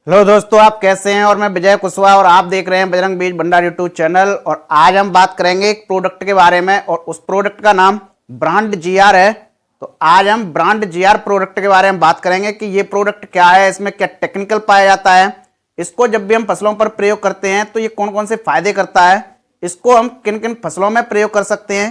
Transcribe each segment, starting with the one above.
Hello दोस्तों, आप कैसे हैं। और मैं विजय कुशवाहा और आप देख रहे हैं बजरंग बीज भंडार यूट्यूब चैनल। और आज हम बात करेंगे एक प्रोडक्ट के बारे में और उस प्रोडक्ट का नाम ब्रांड जीआर है। तो आज हम ब्रांड जीआर प्रोडक्ट के बारे में बात करेंगे कि ये प्रोडक्ट क्या है, इसमें क्या टेक्निकल पाया जाता है, इसको जब भी हम फसलों पर प्रयोग करते हैं तो ये कौन कौन से फायदे करता है, इसको हम किन किन फसलों में प्रयोग कर सकते हैं,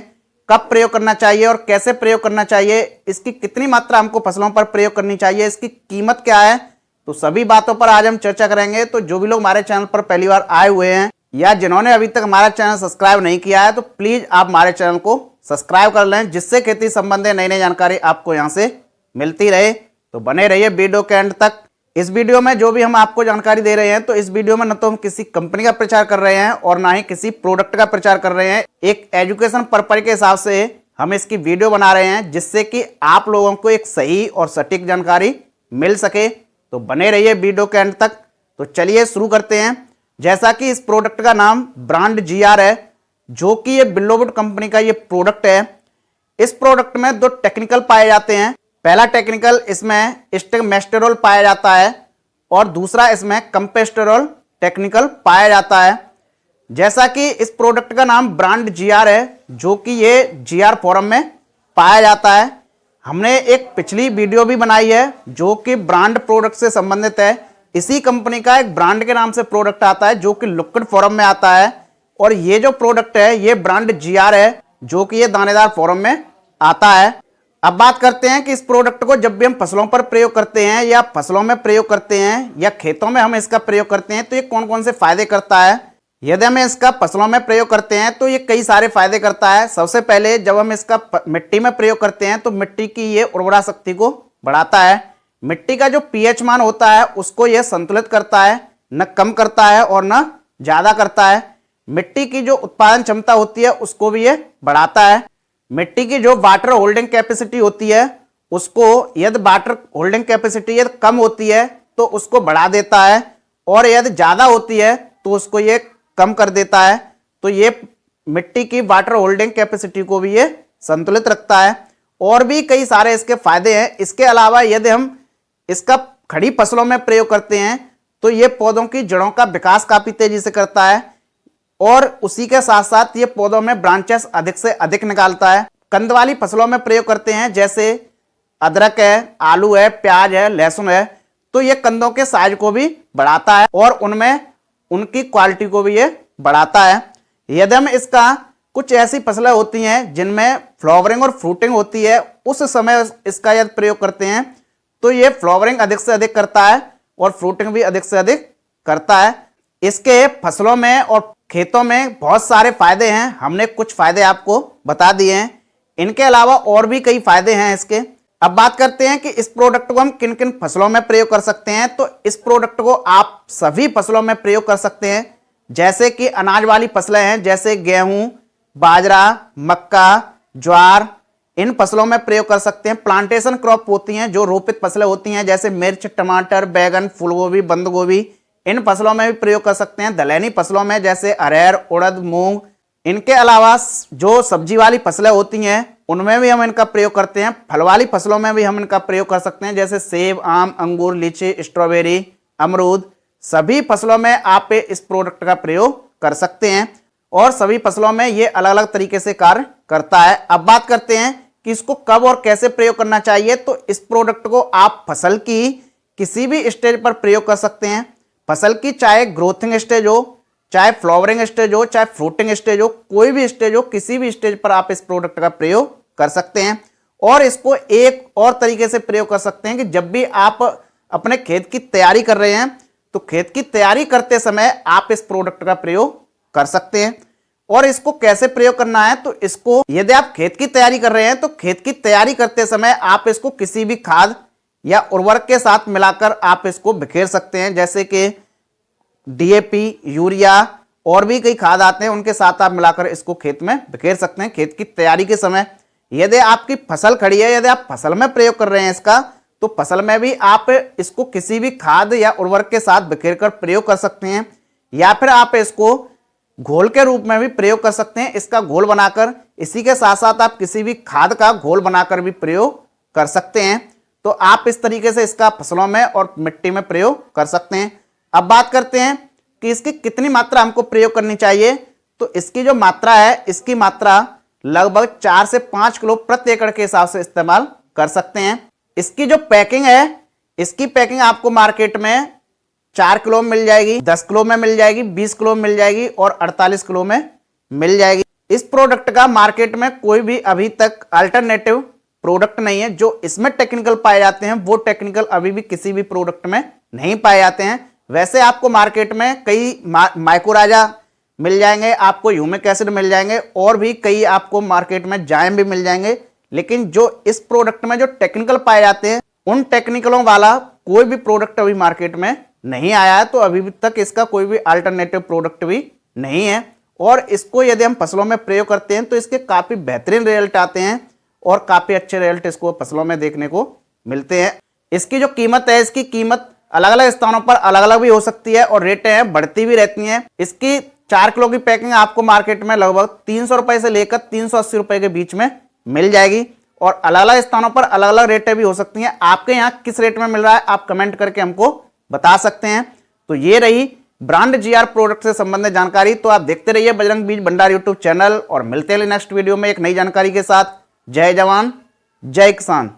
कब प्रयोग करना चाहिए और कैसे प्रयोग करना चाहिए, इसकी कितनी मात्रा हमको फसलों पर प्रयोग करनी चाहिए, इसकी कीमत क्या है। तो सभी बातों पर आज हम चर्चा करेंगे। तो जो भी लोग हमारे चैनल पर पहली बार आए हुए हैं या जिन्होंने अभी तक हमारा चैनल सब्सक्राइब नहीं किया है तो प्लीज आप हमारे चैनल को सब्सक्राइब कर लें, जिससे खेती संबंधी नई नई जानकारी आपको यहां से मिलती रहे। तो बने रहिए वीडियो के एंड तक। इस वीडियो में जो भी हम आपको जानकारी दे रहे हैं तो इस वीडियो में न तो हम किसी कंपनी का प्रचार कर रहे हैं और ना ही किसी प्रोडक्ट का प्रचार कर रहे हैं। एक एजुकेशन पर्पज के हिसाब से हम इसकी वीडियो बना रहे हैं, जिससे कि आप लोगों को एक सही और सटीक जानकारी मिल सके। तो बने रहिए वीडियो के अंत तक। तो चलिए शुरू करते हैं। जैसा कि इस प्रोडक्ट का नाम ब्रांड जीआर है, जो कि ये बिल्लोवुड कंपनी का ये प्रोडक्ट है। इस प्रोडक्ट में दो टेक्निकल पाए जाते हैं। पहला टेक्निकल इसमें स्टिगमेस्टेरोल पाया जाता है और दूसरा इसमें कंपेस्टेरोल टेक्निकल पाया जाता है। जैसा कि इस प्रोडक्ट का नाम ब्रांड जीआर है, जो कि ये जीआर फॉर्म में पाया जाता है। हमने एक पिछली वीडियो भी बनाई है जो कि ब्रांड प्रोडक्ट से संबंधित है। इसी कंपनी का एक ब्रांड के नाम से प्रोडक्ट आता है जो कि लिक्विड फॉर्म में आता है, और ये जो प्रोडक्ट है ये ब्रांड जीआर है, जो कि ये दानेदार फॉर्म में आता है। अब बात करते हैं कि इस प्रोडक्ट को जब भी हम फसलों पर प्रयोग करते हैं या फसलों में प्रयोग करते हैं या खेतों में हम इसका प्रयोग करते हैं तो ये कौन कौन से फायदे करता है। यदि हम इसका फसलों में प्रयोग करते हैं तो ये कई सारे फायदे करता है। सबसे पहले जब हम इसका मिट्टी में प्रयोग करते हैं तो मिट्टी की ये उर्वरा शक्ति को बढ़ाता है। मिट्टी का जो पीएच मान होता है उसको यह संतुलित करता है, न कम करता है और न ज्यादा करता है। मिट्टी की जो उत्पादन क्षमता होती है उसको भी ये बढ़ाता है। मिट्टी की जो वाटर होल्डिंग कैपेसिटी होती है उसको, यदि वाटर होल्डिंग कैपेसिटी यदि कम होती है तो उसको बढ़ा देता है, और यदि ज्यादा होती है तो उसको ये कम कर देता है। तो ये मिट्टी की वाटर होल्डिंग कैपेसिटी को भी ये संतुलित रखता है। और भी कई सारे इसके फायदे हैं। इसके अलावा यदि हम इसका खड़ी फसलों में प्रयोग करते हैं तो ये पौधों की जड़ों का विकास काफी तेजी से करता है, और उसी के साथ साथ ये पौधों में ब्रांचेस अधिक से अधिक निकालता है। कंद वाली फसलों में प्रयोग करते हैं, जैसे अदरक है, आलू है, प्याज है, लहसुन है, तो ये कंदों के साइज को भी बढ़ाता है और उनमें उनकी क्वालिटी को भी ये बढ़ाता है। यदि हम इसका कुछ ऐसी फसलें होती हैं जिनमें फ्लावरिंग और फ्रूटिंग होती है, उस समय इसका यदि प्रयोग करते हैं तो ये फ्लावरिंग अधिक से अधिक करता है और फ्रूटिंग भी अधिक से अधिक करता है। इसके फसलों में और खेतों में बहुत सारे फायदे हैं। हमने कुछ फायदे आपको बता दिए हैं। इनके अलावा और भी कई फायदे हैं इसके। अब बात करते हैं कि इस प्रोडक्ट को हम किन किन फसलों में प्रयोग कर सकते हैं। तो इस प्रोडक्ट को आप सभी फसलों में प्रयोग कर सकते हैं, जैसे कि अनाज वाली फसलें हैं, जैसे गेहूं, बाजरा, मक्का, ज्वार, इन फसलों में प्रयोग कर सकते हैं। प्लांटेशन क्रॉप होती हैं, जो रोपित फसलें होती हैं, जैसे मिर्च, टमाटर, बैगन, फूलगोभी, बंद गोभी, इन फसलों में भी प्रयोग कर सकते हैं। दलहनी फसलों में जैसे अरहर, उड़द, मूंग। इनके अलावा जो सब्जी वाली फसलें होती हैं उनमें भी हम इनका प्रयोग करते हैं। फल वाली फसलों में भी हम इनका प्रयोग कर सकते हैं, जैसे सेब, आम, अंगूर, लीची, स्ट्रॉबेरी, अमरूद। सभी फसलों में आप इस प्रोडक्ट का प्रयोग कर सकते हैं और सभी फसलों में ये अलग अलग तरीके से कार्य करता है। अब बात करते हैं कि इसको कब और कैसे प्रयोग करना चाहिए। तो इस प्रोडक्ट को आप फसल की किसी भी स्टेज पर प्रयोग कर सकते हैं। फसल की चाहे ग्रोथिंग स्टेज हो, चाहे फ्लावरिंग स्टेज हो, चाहे फ्रूटिंग स्टेज हो, कोई भी स्टेज हो, किसी भी स्टेज पर आप इस प्रोडक्ट का प्रयोग कर सकते हैं। और इसको एक और तरीके से प्रयोग कर सकते हैं कि जब भी आप अपने खेत की तैयारी कर रहे हैं तो खेत की तैयारी करते समय आप इस प्रोडक्ट का प्रयोग कर सकते हैं। और इसको कैसे प्रयोग करना है, तो इसको यदि आप खेत की तैयारी कर रहे हैं तो खेत की तैयारी करते समय आप इसको किसी भी खाद या उर्वरक के साथ मिलाकर आप इसको बिखेर सकते हैं, जैसे कि डीएपी, यूरिया और भी कई खाद आते हैं, उनके साथ आप मिलाकर इसको खेत में बिखेर सकते हैं खेत की तैयारी के समय। यदि आपकी फसल खड़ी है, यदि आप फसल में प्रयोग कर रहे हैं इसका, तो फसल में भी आप इसको किसी भी खाद या उर्वरक के साथ बिखेर कर प्रयोग कर सकते हैं, या फिर आप इसको घोल के रूप में भी प्रयोग कर सकते हैं। इसका घोल बनाकर, इसी के साथ साथ आप किसी भी खाद का घोल बनाकर भी प्रयोग कर सकते हैं। तो आप इस तरीके से इसका फसलों में और मिट्टी में प्रयोग कर सकते हैं। अब बात करते हैं कि इसकी कितनी मात्रा हमको प्रयोग करनी चाहिए। तो इसकी जो मात्रा है, इसकी मात्रा लगभग 4 से 5 किलो प्रति एकड़ के हिसाब से इस्तेमाल कर सकते हैं। इसकी जो पैकिंग है, इसकी पैकिंग आपको मार्केट में 4 किलो में मिल जाएगी, 10 किलो में मिल जाएगी, 20 किलो में मिल जाएगी और 48 किलो में मिल जाएगी। इस प्रोडक्ट का मार्केट में कोई भी अभी तक अल्टरनेटिव प्रोडक्ट नहीं है। जो इसमें टेक्निकल पाए जाते हैं वो टेक्निकल अभी भी किसी भी प्रोडक्ट में नहीं पाए जाते हैं। वैसे आपको मार्केट में कई माइकोराजा मिल जाएंगे, आपको ह्यूमिक एसिड मिल जाएंगे और भी कई आपको मार्केट में जाइम भी मिल जाएंगे, लेकिन जो इस प्रोडक्ट में जो टेक्निकल पाए जाते हैं उन टेक्निकलों वाला कोई भी प्रोडक्ट अभी मार्केट में नहीं आया है। तो अभी तक इसका कोई भी अल्टरनेटिव प्रोडक्ट भी नहीं है और इसको यदि हम फसलों में प्रयोग करते हैं तो इसके काफी बेहतरीन रिजल्ट आते हैं और काफी अच्छे रिजल्ट इसको फसलों में देखने को मिलते हैं। इसकी जो कीमत है, इसकी कीमत अलग अलग स्थानों पर अलग अलग भी हो सकती है और रेटें हैं बढ़ती भी रहती हैं। इसकी 4 किलो की पैकिंग आपको मार्केट में लगभग 300 रुपए से लेकर 380 रुपए के बीच में मिल जाएगी और अलग अलग स्थानों पर अलग अलग रेटें भी हो सकती हैं। आपके यहाँ किस रेट में मिल रहा है आप कमेंट करके हमको बता सकते हैं। तो ये रही ब्रांड जीआर प्रोडक्ट से संबंधित जानकारी। तो आप देखते रहिए बजरंग बीज भंडार यूट्यूब चैनल और मिलते हैं नेक्स्ट वीडियो में एक नई जानकारी के साथ। जय जवान जय किसान।